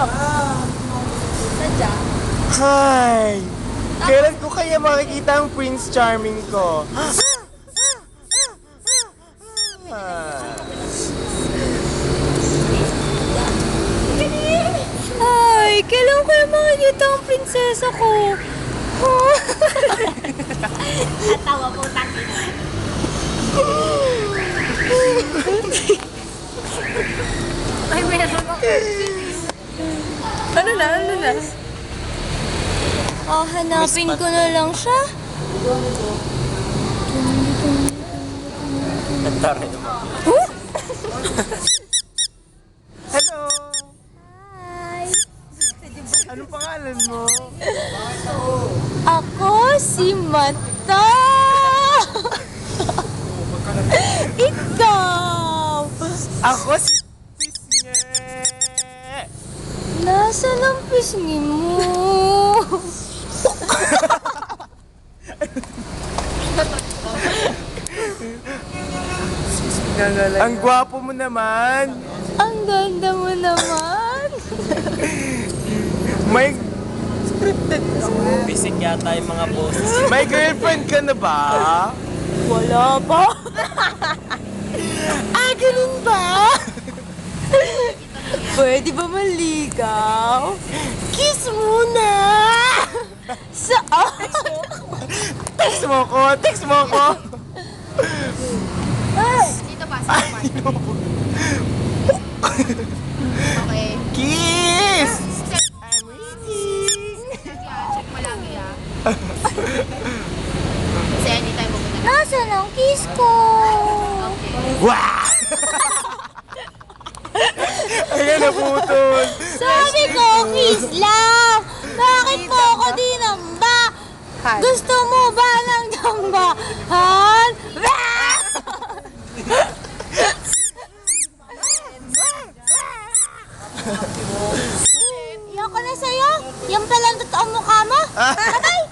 up. Sadya. Hi! Kailan ko kaya makikita ang Prince Charming ko? Ay, kailan ko yung makikita ang prinsesa ko? Tawa po takin. Ay, meron ako. Ano na? Hanapin ko na lang siya. Nagtaray naman. Hello! Hi! Anong pangalan mo? Ako si Mata! Ikaw! Ako si Pisnge! Nasaan ang pisngi mo? Ang gwapo mo naman! Ang ganda mo naman! May Bisik yata yung mga boses. may girlfriend ka na ba? Wala pa! Ganun ba? Pwede ba maligaw? Kiss muna! Saan? Text mo ko! Dito pa, sa pa. Okay. Kiss! Check, I'm waiting! check mo lagi ah. Kasi anytime pupunta na. Nasaan ang kiss ko? Okay. Wow! Ayan na putol! Sabi ko, kiss lang! Bakit po ako di namba? Gusto mo ba ng dambahan? Iyoko na sa'yo. Yan pala ang totoong mukha mo. Bye-bye!